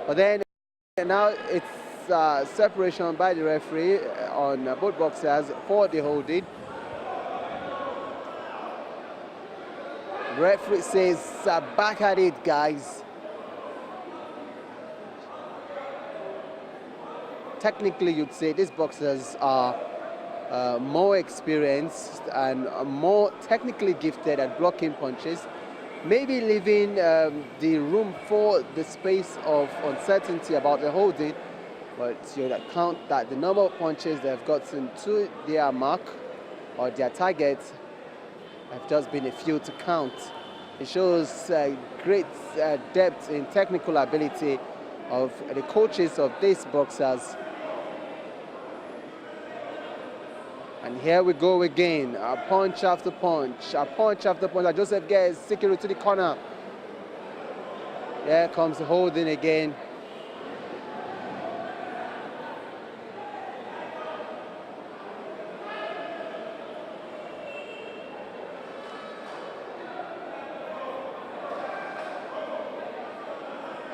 But then now it's separation by the referee on both boxers for the holding. Referee says back at it, guys. Technically, you'd say these boxers are more experienced and more technically gifted at blocking punches, maybe leaving the room for the space of uncertainty about the holding. But you count that the number of punches they've gotten to their mark or their target have just been a few to count. It shows great depth in technical ability of the coaches of these boxers. And here we go again, a punch after punch, a punch after punch. Joseph gets Sikiru to the corner. Here comes the holding again.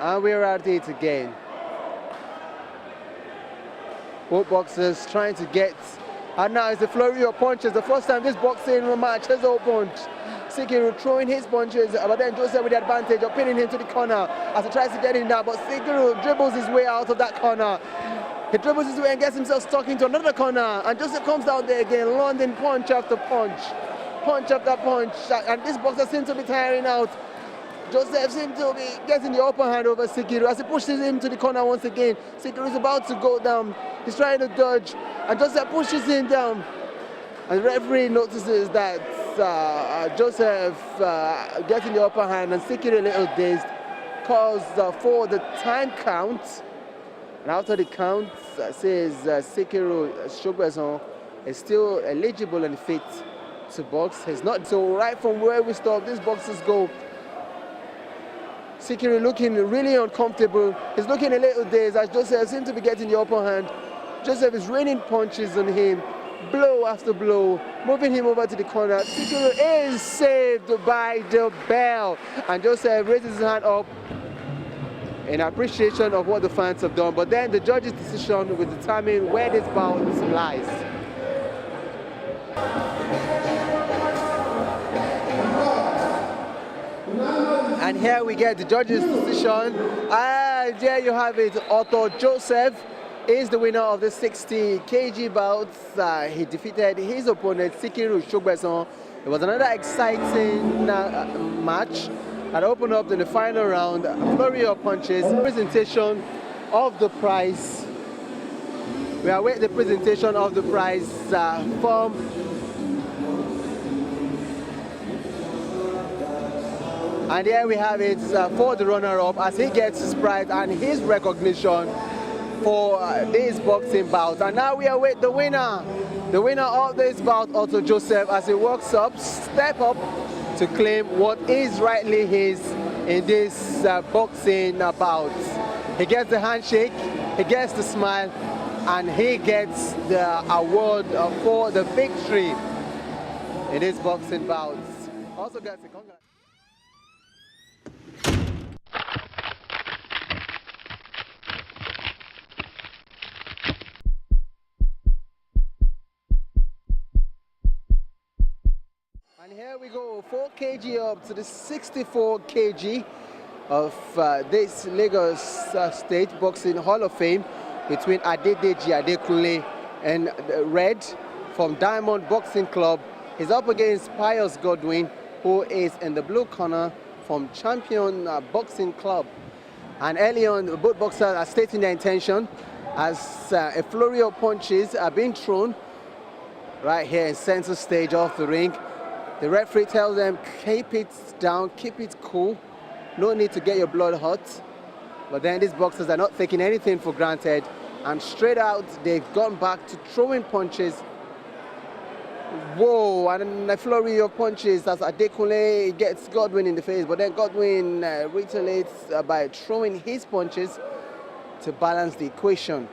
And we're at it again. Both boxers trying to get, and now it's a flurry of punches. The first time this boxing match has opened. Sikiru throwing his punches, but then Joseph with the advantage of pinning him to the corner as he tries to get in there, but Sikiru dribbles his way out of that corner. He dribbles his way and gets himself stuck into another corner, and Joseph comes down there again, landing punch after punch, punch after punch, and this boxer seems to be tiring out. Joseph seems to be getting the upper hand over Sikiru as he pushes him to the corner once again. Sikiru is about to go down. He's trying to dodge, and Joseph pushes him down. And the referee notices that Joseph getting the upper hand and Sikiru a little dazed, calls for the time count. And after the count, says Sikiru Shogweson is still eligible and fit to box. He's not. So right from where we stop, these boxers go. Sikiru looking really uncomfortable. He's looking a little dazed as Joseph seems to be getting the upper hand. Joseph is raining punches on him, blow after blow, moving him over to the corner. Sikiru is saved by the bell. And Joseph raises his hand up in appreciation of what the fans have done. But then the judge's decision will determine where this bout lies. And here we get the judge's decision. And there you have it. Otto Joseph is the winner of the 60 kg bout. He defeated his opponent, Sikiru Shogweson. It was another exciting match that opened up in the final round. A flurry of punches. Presentation of the prize. We await the presentation of the prize from and here we have it for the runner-up as he gets his prize and his recognition for this boxing bout. And now we await the winner of this bout, Otto Joseph, as he walks up, step up to claim what is rightly his in this boxing bout. He gets the handshake, he gets the smile, and he gets the award for the victory in this boxing bout. Also gets a congratulations. And here we go, 4 kg up to the 64 kg of this Lagos State Boxing Hall of Fame between Adedeji Adekunle and Red from Diamond Boxing Club. He's up against Pius Godwin, who is in the blue corner from Champion Boxing Club. And early on, both boxers are stating their intention as a flurry of punches are being thrown right here in center stage of the ring. The referee tells them, keep it down, keep it cool. No need to get your blood hot. But then these boxers are not taking anything for granted. And straight out, they've gone back to throwing punches. Whoa, and a flurry of punches as Adekunle gets Godwin in the face. But then Godwin retaliates by throwing his punches to balance the equation.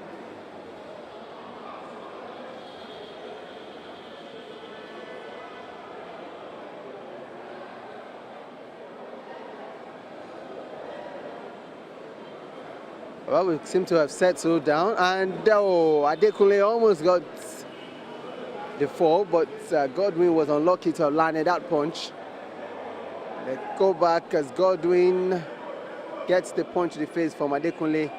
Well, we seem to have settled down, and Adekunle almost got the fall, but Godwin was unlucky to have landed that punch. They go back as Godwin gets the punch to the face from Adekunle.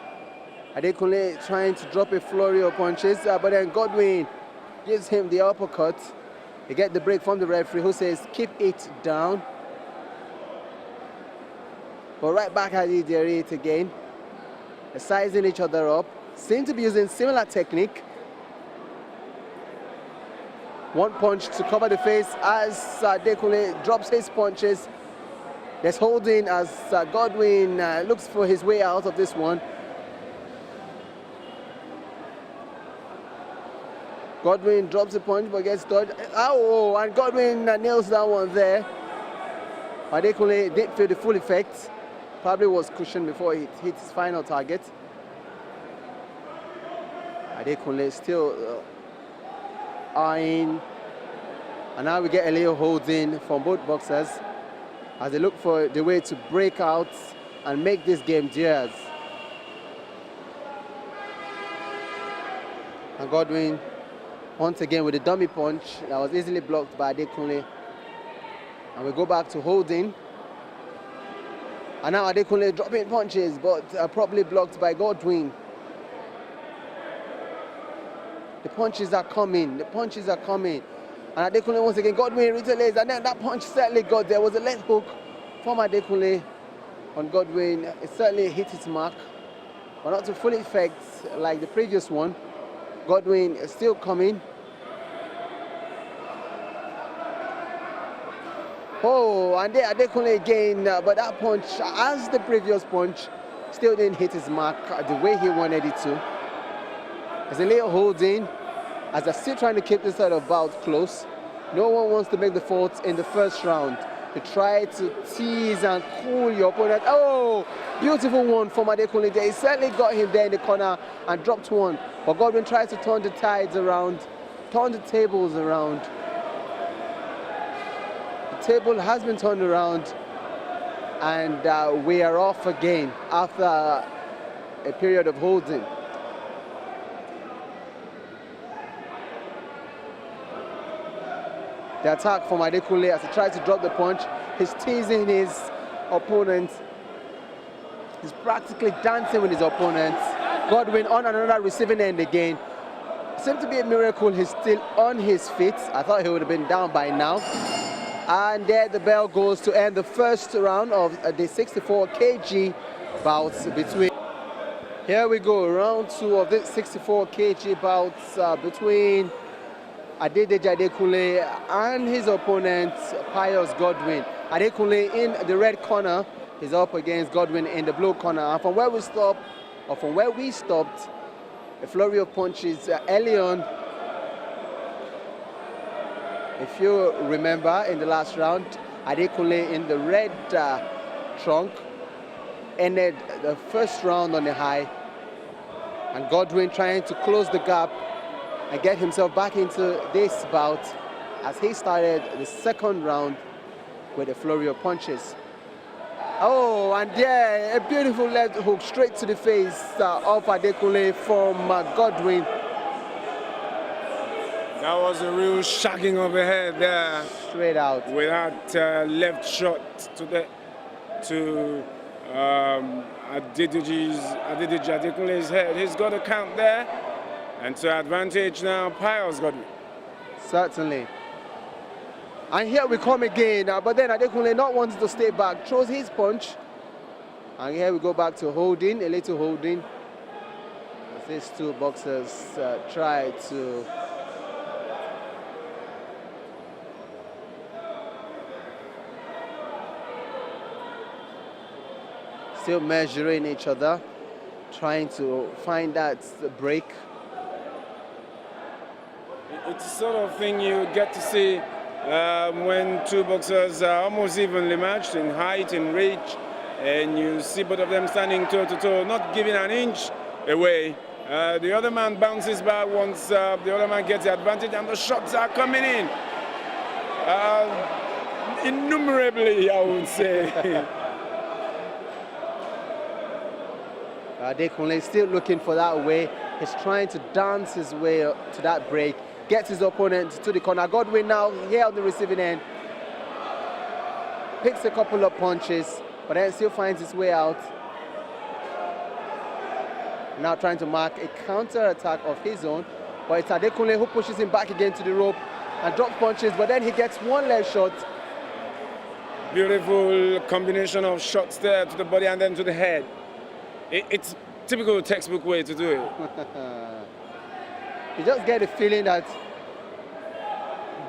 Adekunle trying to drop a flurry of punches, but then Godwin gives him the uppercut. They get the break from the referee, who says keep it down. But right back at it again. They're sizing each other up. Seem to be using similar technique. One punch to cover the face as Adekunle drops his punches. There's holding as Godwin looks for his way out of this one. Godwin drops a punch but gets dodged. Oh, and Godwin nails that one there. Adekunle didn't feel the full effect. Probably was cushioned before he hit his final target. Adekunle still eyeing. And now we get a little holding from both boxers as they look for the way to break out and make this game theirs. And Godwin once again with a dummy punch that was easily blocked by Adekunle. And we go back to holding. And now Adekunle dropping punches, but properly blocked by Godwin. The punches are coming, the punches are coming. And Adekunle once again, Godwin retaliates, and then that punch certainly got there. Was a left hook from Adekunle on Godwin. It certainly hit its mark, but not to full effect like the previous one. Godwin is still coming. Oh, and there Adekunle again, but that punch, as the previous punch, still didn't hit his mark the way he wanted it to. There's a little holding as they're still trying to keep this side of bout close. No one wants to make the fault in the first round. They try to tease and cool your opponent. Oh, beautiful one from Adekunle there. He certainly got him there in the corner and dropped one. But Godwin tries to turn the tides around, turn the tables around. The table has been turned around, and we are off again after a period of holding. The attack from Adekunle as he tries to drop the punch. He's teasing his opponent. He's practically dancing with his opponent. Godwin on another receiving end again. Seems to be a miracle he's still on his feet. I thought he would have been down by now. And there the bell goes to end the first round of the 64 kg bouts between. Here we go, round two of the 64 kg bouts between Adekunle and his opponent Pius Godwin. Adekunle in the red corner is up against Godwin in the blue corner. And from where we stopped, a flurry of punches early on. If you remember in the last round, Adekunle in the red trunk ended the first round on a high, and Godwin trying to close the gap and get himself back into this bout as he started the second round with a flurry of punches. Oh, and yeah, a beautiful left hook straight to the face of Adekunle from Godwin. That was a real shagging of the head there. Straight out. With that left shot to Adekunle's head. He's got a count there. And to advantage now, Pius Godwin. Certainly. And here we come again, but then Adekunle not wanting to stay back, throws his punch. And here we go back to holding, a little holding. As these two boxers try to still measuring each other, trying to find that break. It's the sort of thing you get to see when two boxers are almost evenly matched in height and reach, and you see both of them standing toe to toe, not giving an inch away. The other man bounces back once the other man gets the advantage, and the shots are coming in. Innumerably, I would say. Adekunle still looking for that way. He's trying to dance his way to that break. Gets his opponent to the corner. Godwin now here on the receiving end. Picks a couple of punches, but then still finds his way out. Now trying to mark a counter-attack of his own. But it's Adekunle who pushes him back again to the rope and drops punches, but then he gets one leg shot. Beautiful combination of shots there to the body and then to the head. It's typical textbook way to do it. You just get the feeling that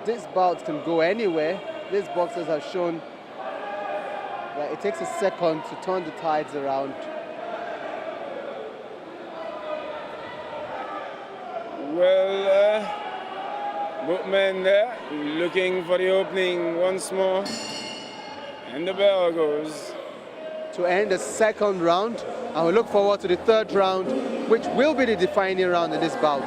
this bout can go anywhere. These boxers have shown that it takes a second to turn the tides around. Well, both men there looking for the opening once more. And the bell goes. To end the second round, and we look forward to the third round, which will be the defining round in this bout.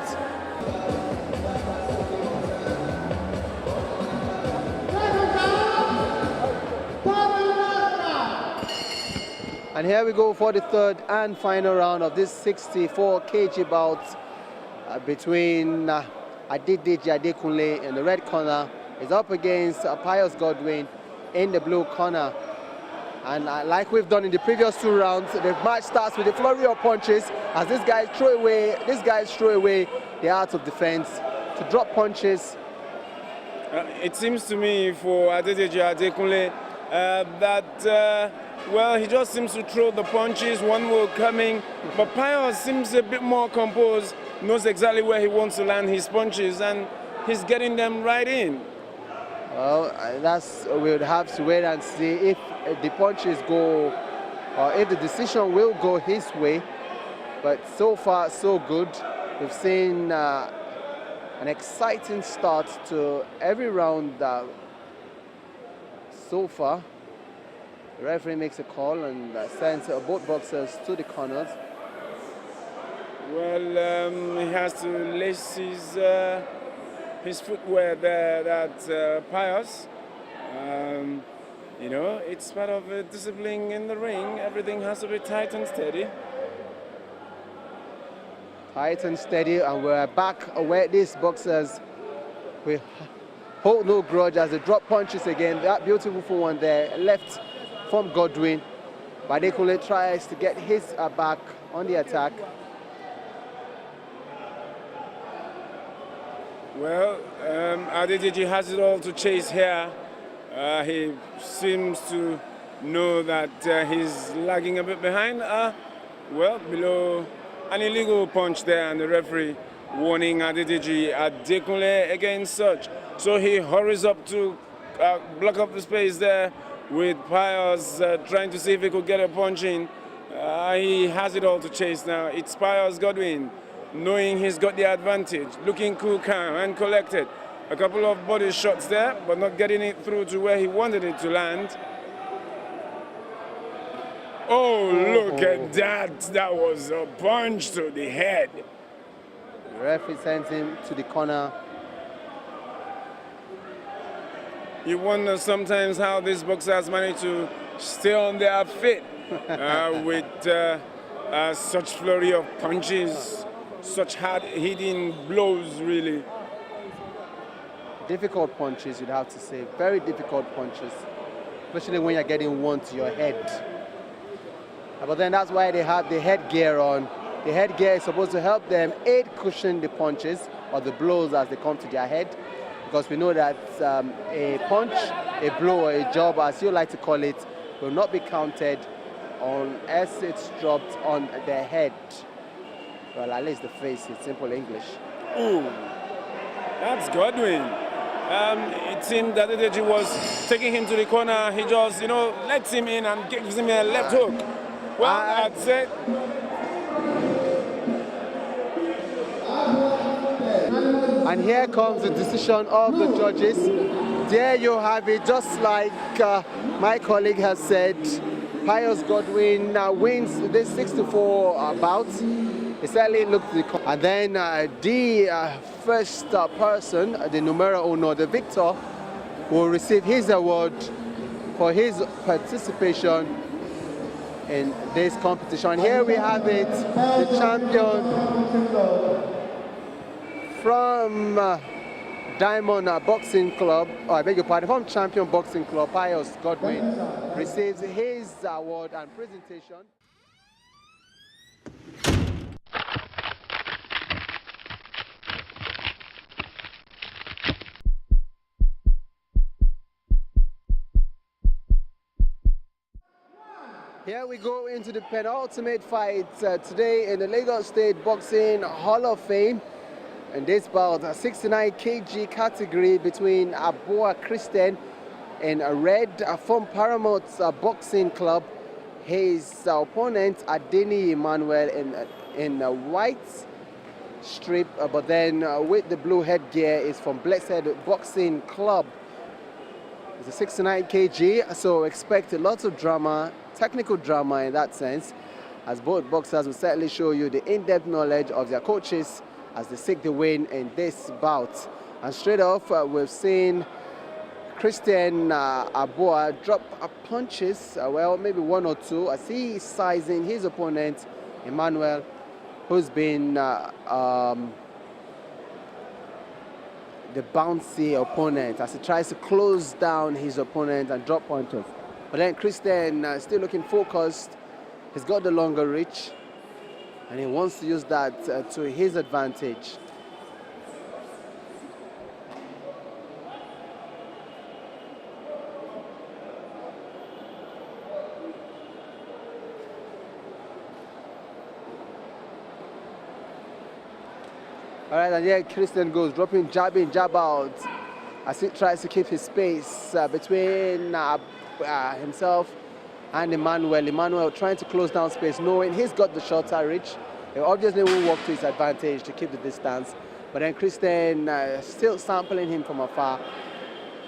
And here we go for the third and final round of this 64 kg bout between Adedeji Adekunle in the red corner is up against Pius Godwin in the blue corner. And like we've done in the previous two rounds, the match starts with a flurry of punches as these guys throw away the art of defense to drop punches. It seems to me for Adedeji Adekunle that well, he just seems to throw the punches, one more coming, but Pius seems a bit more composed, knows exactly where he wants to land his punches, and he's getting them right in. Well, we would have to wait and see if the punches go, or if the decision will go his way. But so far, so good. We've seen an exciting start to every round so far. The referee makes a call and sends both boxers to the corners. Well, he has to lace his footwear there, that Pius. You know, it's part of discipline in the ring. Everything has to be tight and steady. Tight and steady, and we're back where these boxers we hold no grudge as they drop punches again. That beautiful one there, left from Godwin. Adekunle tries to get his back on the attack. Well, Adedeji has it all to chase here. He seems to know that he's lagging a bit behind. Well, below an illegal punch there, and the referee warning Adedeji Adekunle against such. So he hurries up to block up the space there with Pius trying to see if he could get a punch in. He has it all to chase now. It's Pius Godwin, knowing he's got the advantage, looking cool, calm and collected. A couple of body shots there, but not getting it through to where he wanted it to land. Oh, look at that. That was a punch to the head. The referee sends him to the corner. You wonder sometimes how these boxers manage to stay on their feet with such flurry of punches, such hard-hitting blows, really. Difficult punches, you'd have to say. Very difficult punches, especially when you're getting one to your head. But then that's why they have the headgear on. The headgear is supposed to help them aid cushion the punches or the blows as they come to their head. Because we know that a punch, a blow, or a jab, as you like to call it, will not be counted unless it's dropped on the head. Well, at least the face, in simple English. Ooh, that's Godwin. It seemed that Adedeji was taking him to the corner. He just, lets him in and gives him a left hook. Well, that's it. And here comes the decision of the judges. There you have it, just like my colleague has said. Pius Godwin wins this 64 bout. He certainly looked the corner. And then the first person, the numero uno, the victor, will receive his award for his participation in this competition. Here we have it, the champion from Diamond Boxing Club, or I beg your pardon, from Champion Boxing Club, Pius Godwin, receives his award and presentation. Here we go into the penultimate fight today in the Lagos State Boxing Hall of Fame. And this bout, a 69 kg category between Aboa Christian in red from Paramount Boxing Club. His opponent, Adeni Emmanuel, in a white strip, but then with the blue headgear, is from Blessed Boxing Club. It's a 69 kg, so expect a lot of drama, technical drama in that sense, as both boxers will certainly show you the in-depth knowledge of their coaches as they seek the win in this bout. And straight off, we've seen Christian Aboa drop punches, well, maybe one or two, as he is sizing his opponent, Emmanuel, who's been the bouncy opponent, as he tries to close down his opponent and drop punches. But then Christian still looking focused. He's got the longer reach, and he wants to use that to his advantage. All right, and here Christian goes, dropping jab in, jab out, as he tries to keep his space between himself and Emmanuel. Emmanuel trying to close down space, knowing he's got the shorter reach. He obviously will work to his advantage to keep the distance. But then Christian still sampling him from afar,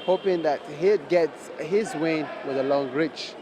hoping that he'd get his win with a long reach.